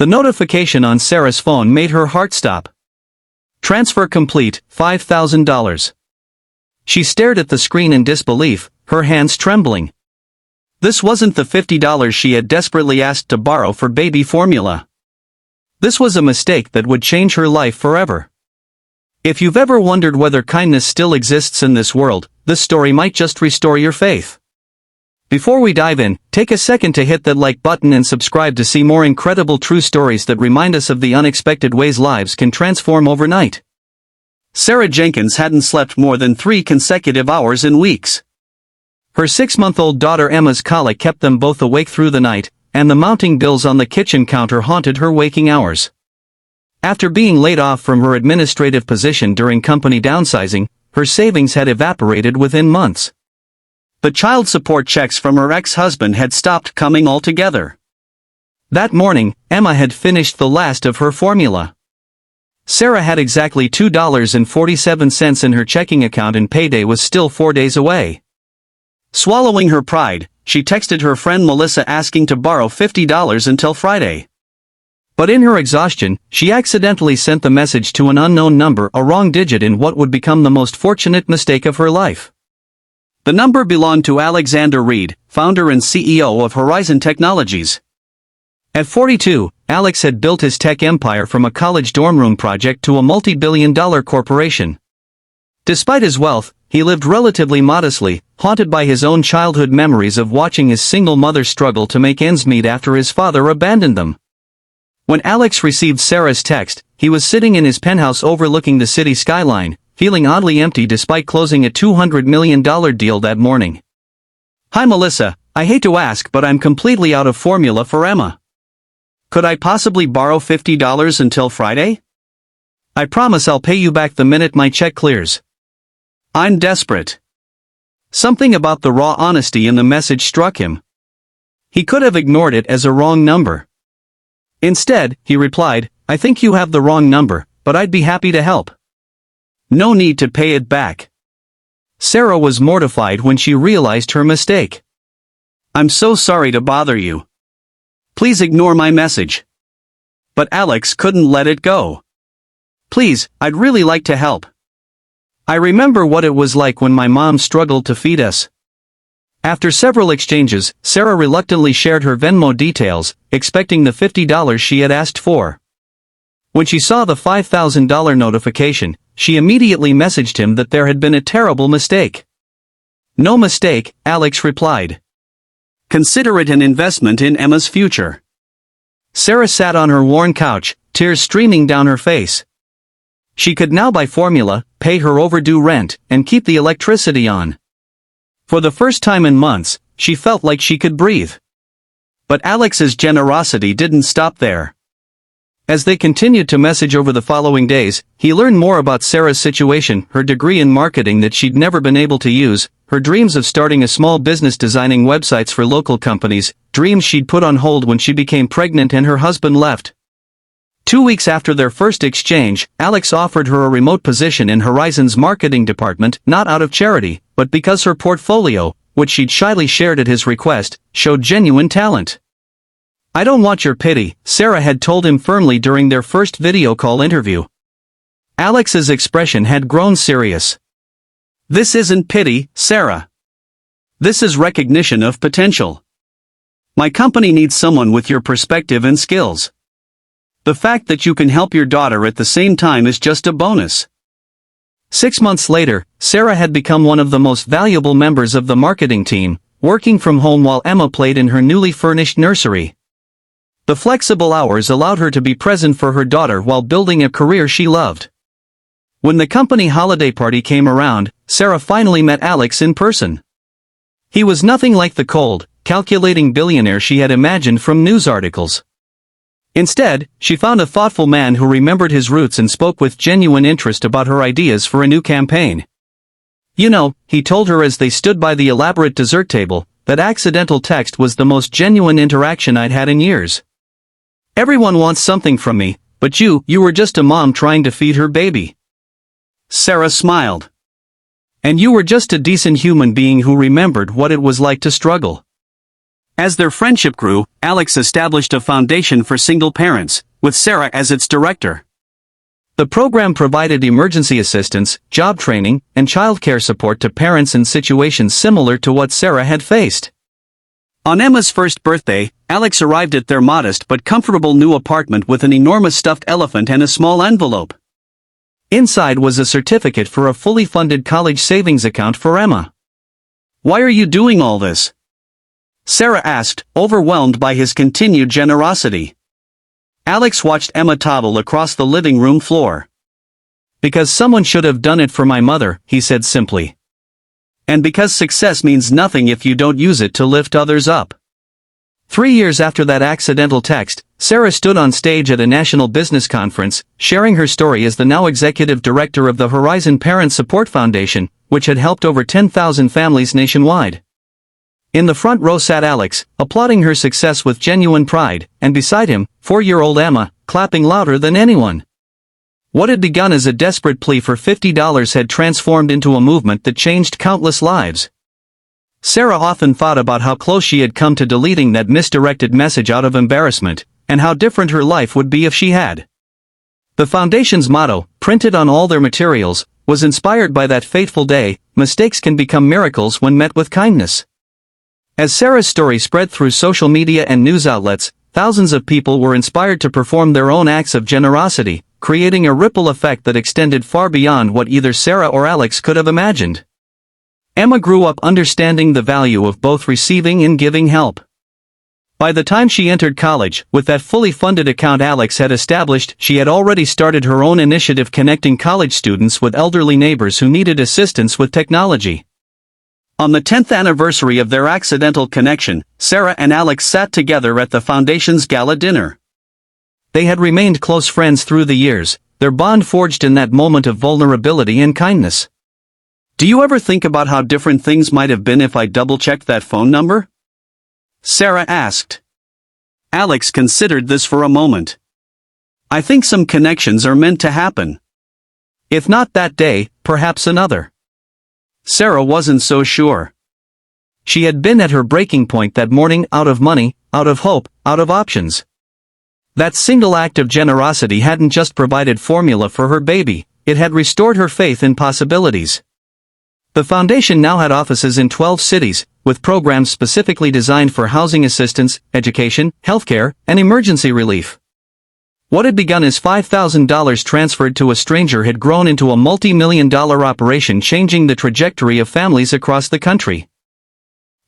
The notification on Sarah's phone made her heart stop. Transfer complete, $5,000. She stared at the screen in disbelief, her hands trembling. This wasn't the $50 she had desperately asked to borrow for baby formula. This was a mistake that would change her life forever. If you've ever wondered whether kindness still exists in this world, this story might just restore your faith. Before we dive in, take a second to hit that like button and subscribe to see more incredible true stories that remind us of the unexpected ways lives can transform overnight. Sarah Jenkins hadn't slept more than 3 consecutive hours in weeks. Her 6-month-old daughter Emma's colic kept them both awake through the night, and the mounting bills on the kitchen counter haunted her waking hours. After being laid off from her administrative position during company downsizing, her savings had evaporated within months. The child support checks from her ex-husband had stopped coming altogether. That morning, Emma had finished the last of her formula. Sarah had exactly $2.47 in her checking account and payday was still 4 days away. Swallowing her pride, she texted her friend Melissa asking to borrow $50 until Friday. But in her exhaustion, she accidentally sent the message to an unknown number, a wrong digit in what would become the most fortunate mistake of her life. The number belonged to Alexander Reed, founder and CEO of Horizon Technologies. At 42, Alex had built his tech empire from a college dorm room project to a multi-billion-dollar corporation. Despite his wealth, he lived relatively modestly, haunted by his own childhood memories of watching his single mother struggle to make ends meet after his father abandoned them. When Alex received Sarah's text, he was sitting in his penthouse overlooking the city skyline, feeling oddly empty despite closing a $200 million deal that morning. "Hi Melissa, I hate to ask but I'm completely out of formula for Emma. Could I possibly borrow $50 until Friday? I promise I'll pay you back the minute my check clears. I'm desperate." Something about the raw honesty in the message struck him. He could have ignored it as a wrong number. Instead, he replied, "I think you have the wrong number, but I'd be happy to help. No need to pay it back." Sarah was mortified when she realized her mistake. "I'm so sorry to bother you. Please ignore my message." But Alex couldn't let it go. "Please, I'd really like to help. I remember what it was like when my mom struggled to feed us." After several exchanges, Sarah reluctantly shared her Venmo details, expecting the $50 she had asked for. When she saw the $5,000 notification, she immediately messaged him that there had been a terrible mistake. "No mistake," Alex replied. "Consider it an investment in Emma's future." Sarah sat on her worn couch, tears streaming down her face. She could now buy formula, pay her overdue rent, and keep the electricity on. For the first time in months, she felt like she could breathe. But Alex's generosity didn't stop there. As they continued to message over the following days, he learned more about Sarah's situation, her degree in marketing that she'd never been able to use, her dreams of starting a small business designing websites for local companies, dreams she'd put on hold when she became pregnant and her husband left. 2 weeks after their first exchange, Alex offered her a remote position in Horizon's marketing department, not out of charity, but because her portfolio, which she'd shyly shared at his request, showed genuine talent. "I don't want your pity," Sarah had told him firmly during their first video call interview. Alex's expression had grown serious. "This isn't pity, Sarah. This is recognition of potential. My company needs someone with your perspective and skills. The fact that you can help your daughter at the same time is just a bonus." 6 months later, Sarah had become one of the most valuable members of the marketing team, working from home while Emma played in her newly furnished nursery. The flexible hours allowed her to be present for her daughter while building a career she loved. When the company holiday party came around, Sarah finally met Alex in person. He was nothing like the cold, calculating billionaire she had imagined from news articles. Instead, she found a thoughtful man who remembered his roots and spoke with genuine interest about her ideas for a new campaign. "You know," he told her as they stood by the elaborate dessert table, "that accidental text was the most genuine interaction I'd had in years. Everyone wants something from me, but you were just a mom trying to feed her baby." Sarah smiled. "And you were just a decent human being who remembered what it was like to struggle." As their friendship grew, Alex established a foundation for single parents, with Sarah as its director. The program provided emergency assistance, job training, and childcare support to parents in situations similar to what Sarah had faced. On Emma's first birthday, Alex arrived at their modest but comfortable new apartment with an enormous stuffed elephant and a small envelope. Inside was a certificate for a fully funded college savings account for Emma. "Why are you doing all this?" Sarah asked, overwhelmed by his continued generosity. Alex watched Emma toddle across the living room floor. "Because someone should have done it for my mother," he said simply. "And because success means nothing if you don't use it to lift others up." 3 years after that accidental text, Sarah stood on stage at a national business conference, sharing her story as the now executive director of the Horizon Parent Support Foundation, which had helped over 10,000 families nationwide. In the front row sat Alex, applauding her success with genuine pride, and beside him, 4-year-old Emma, clapping louder than anyone. What had begun as a desperate plea for $50 had transformed into a movement that changed countless lives. Sarah often thought about how close she had come to deleting that misdirected message out of embarrassment, and how different her life would be if she had. The foundation's motto, printed on all their materials, was inspired by that fateful day: mistakes can become miracles when met with kindness. As Sarah's story spread through social media and news outlets, thousands of people were inspired to perform their own acts of generosity, creating a ripple effect that extended far beyond what either Sarah or Alex could have imagined. Emma grew up understanding the value of both receiving and giving help. By the time she entered college, with that fully funded account Alex had established, she had already started her own initiative connecting college students with elderly neighbors who needed assistance with technology. On the 10th anniversary of their accidental connection, Sarah and Alex sat together at the foundation's gala dinner. They had remained close friends through the years, their bond forged in that moment of vulnerability and kindness. "Do you ever think about how different things might have been if I double-checked that phone number?" Sarah asked. Alex considered this for a moment. "I think some connections are meant to happen. If not that day, perhaps another." Sarah wasn't so sure. She had been at her breaking point that morning, out of money, out of hope, out of options. That single act of generosity hadn't just provided formula for her baby, it had restored her faith in possibilities. The foundation now had offices in 12 cities, with programs specifically designed for housing assistance, education, healthcare, and emergency relief. What had begun as $5,000 transferred to a stranger had grown into a multi-million-dollar operation, changing the trajectory of families across the country.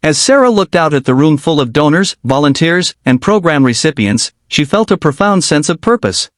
As Sarah looked out at the room full of donors, volunteers, and program recipients, she felt a profound sense of purpose.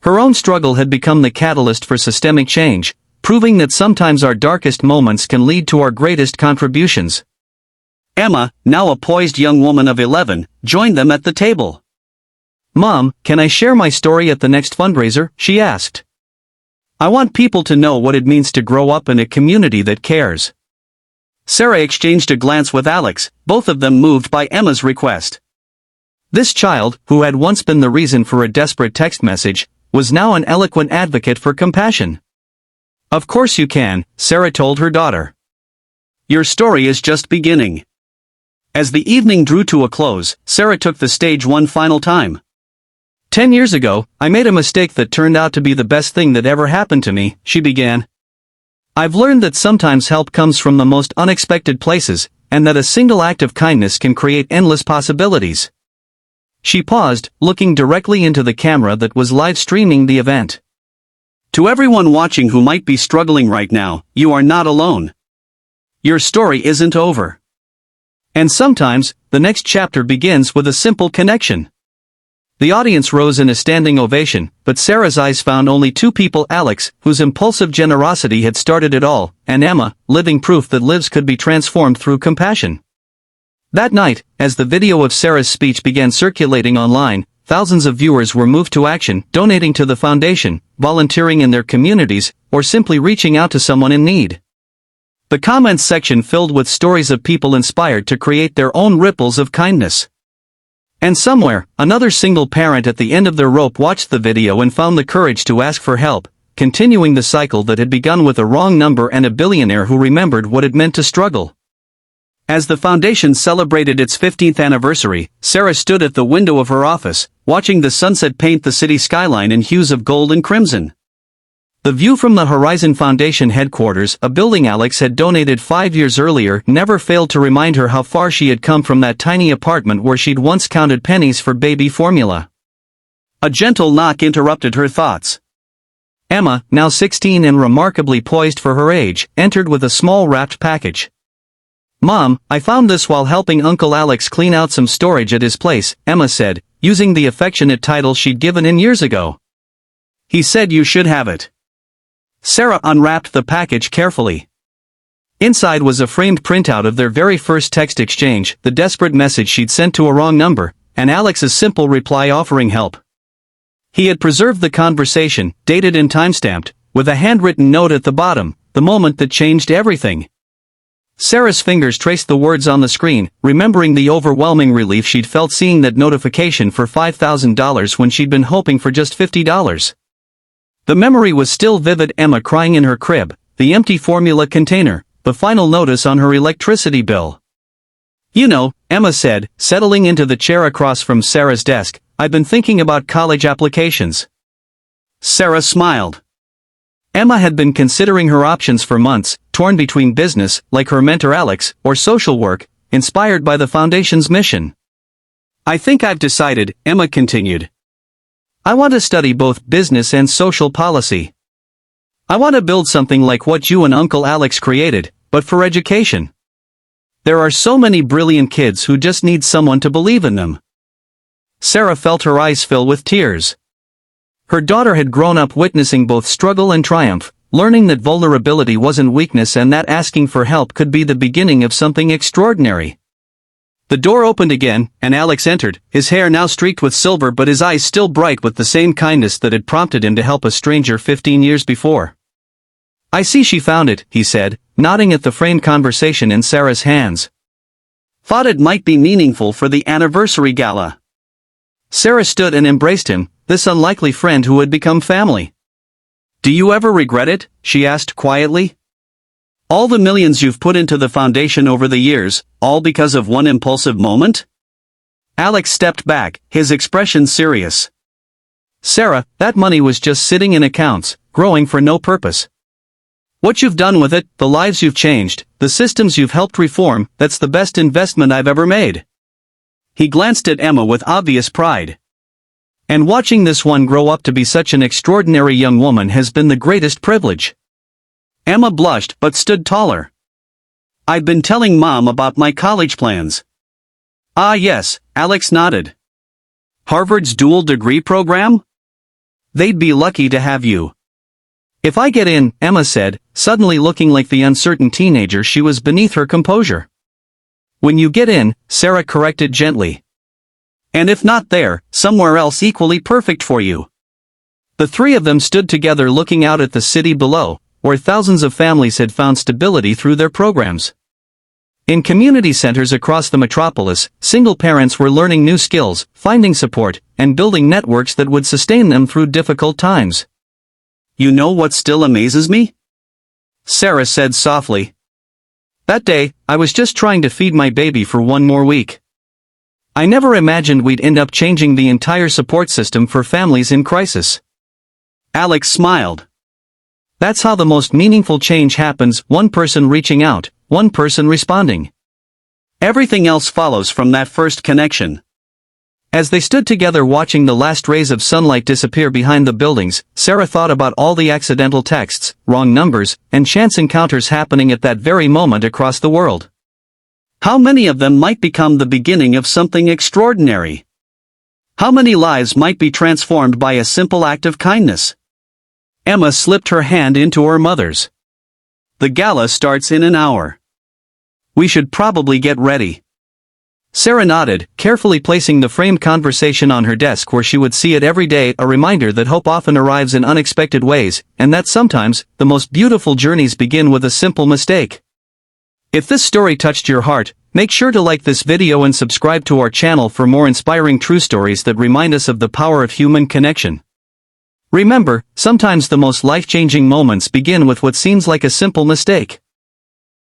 Her own struggle had become the catalyst for systemic change, proving that sometimes our darkest moments can lead to our greatest contributions. Emma, now a poised young woman of 11, joined them at the table. "Mom, can I share my story at the next fundraiser?" she asked. "I want people to know what it means to grow up in a community that cares." Sarah exchanged a glance with Alex, both of them moved by Emma's request. This child, who had once been the reason for a desperate text message, was now an eloquent advocate for compassion. "Of course you can," Sarah told her daughter. "Your story is just beginning." As the evening drew to a close, Sarah took the stage one final time. 10 years ago, I made a mistake that turned out to be the best thing that ever happened to me," she began. "I've learned that sometimes help comes from the most unexpected places, and that a single act of kindness can create endless possibilities." She paused, looking directly into the camera that was live streaming the event. "To everyone watching who might be struggling right now, you are not alone. Your story isn't over. And sometimes, the next chapter begins with a simple connection." The audience rose in a standing ovation, but Sarah's eyes found only two people: Alex, whose impulsive generosity had started it all, and Emma, living proof that lives could be transformed through compassion. That night, as the video of Sarah's speech began circulating online, thousands of viewers were moved to action, donating to the foundation, volunteering in their communities, or simply reaching out to someone in need. The comments section filled with stories of people inspired to create their own ripples of kindness. And somewhere, another single parent at the end of their rope watched the video and found the courage to ask for help, continuing the cycle that had begun with a wrong number and a billionaire who remembered what it meant to struggle. As the foundation celebrated its 15th anniversary, Sarah stood at the window of her office, watching the sunset paint the city skyline in hues of gold and crimson. The view from the Horizon Foundation headquarters, a building Alex had donated 5 years earlier, never failed to remind her how far she had come from that tiny apartment where she'd once counted pennies for baby formula. A gentle knock interrupted her thoughts. Emma, now 16 and remarkably poised for her age, entered with a small wrapped package. "Mom, I found this while helping Uncle Alex clean out some storage at his place," Emma said, using the affectionate title she'd given him years ago. "He said you should have it." Sarah unwrapped the package carefully. Inside was a framed printout of their very first text exchange, the desperate message she'd sent to a wrong number, and Alex's simple reply offering help. He had preserved the conversation, dated and timestamped, with a handwritten note at the bottom, the moment that changed everything. Sarah's fingers traced the words on the screen, remembering the overwhelming relief she'd felt seeing that notification for $5,000 when she'd been hoping for just $50. The memory was still vivid: Emma crying in her crib, the empty formula container, the final notice on her electricity bill. "You know," Emma said, settling into the chair across from Sarah's desk, "I've been thinking about college applications." Sarah smiled. Emma had been considering her options for months, torn between business, like her mentor Alex, or social work, inspired by the foundation's mission. "I think I've decided," Emma continued. "I want to study both business and social policy. I want to build something like what you and Uncle Alex created, but for education. There are so many brilliant kids who just need someone to believe in them." Sarah felt her eyes fill with tears. Her daughter had grown up witnessing both struggle and triumph, learning that vulnerability wasn't weakness and that asking for help could be the beginning of something extraordinary. The door opened again, and Alex entered, his hair now streaked with silver but his eyes still bright with the same kindness that had prompted him to help a stranger 15 years before. "I see she found it," he said, nodding at the framed conversation in Sarah's hands. "Thought it might be meaningful for the anniversary gala." Sarah stood and embraced him, this unlikely friend who had become family. "Do you ever regret it?" she asked quietly. "All the millions you've put into the foundation over the years, all because of one impulsive moment?" Alex stepped back, his expression serious. "Sarah, that money was just sitting in accounts, growing for no purpose. What you've done with it, the lives you've changed, the systems you've helped reform, that's the best investment I've ever made." He glanced at Emma with obvious pride. "And watching this one grow up to be such an extraordinary young woman has been the greatest privilege." Emma blushed but stood taller. "I've been telling Mom about my college plans." "Ah yes," Alex nodded. "Harvard's dual degree program? They'd be lucky to have you." "If I get in," Emma said, suddenly looking like the uncertain teenager she was beneath her composure. "When you get in," Sarah corrected gently. "And if not there, somewhere else equally perfect for you." The three of them stood together looking out at the city below, where thousands of families had found stability through their programs. In community centers across the metropolis, single parents were learning new skills, finding support, and building networks that would sustain them through difficult times. "You know what still amazes me?" Sarah said softly. "That day, I was just trying to feed my baby for one more week. I never imagined we'd end up changing the entire support system for families in crisis." Alex smiled. "That's how the most meaningful change happens, one person reaching out, one person responding. Everything else follows from that first connection." As they stood together watching the last rays of sunlight disappear behind the buildings, Sarah thought about all the accidental texts, wrong numbers, and chance encounters happening at that very moment across the world. How many of them might become the beginning of something extraordinary? How many lives might be transformed by a simple act of kindness? Emma slipped her hand into her mother's. "The gala starts in an hour. We should probably get ready." Sarah nodded, carefully placing the framed conversation on her desk where she would see it every day, a reminder that hope often arrives in unexpected ways, and that sometimes, the most beautiful journeys begin with a simple mistake. If this story touched your heart, make sure to like this video and subscribe to our channel for more inspiring true stories that remind us of the power of human connection. Remember, sometimes the most life-changing moments begin with what seems like a simple mistake.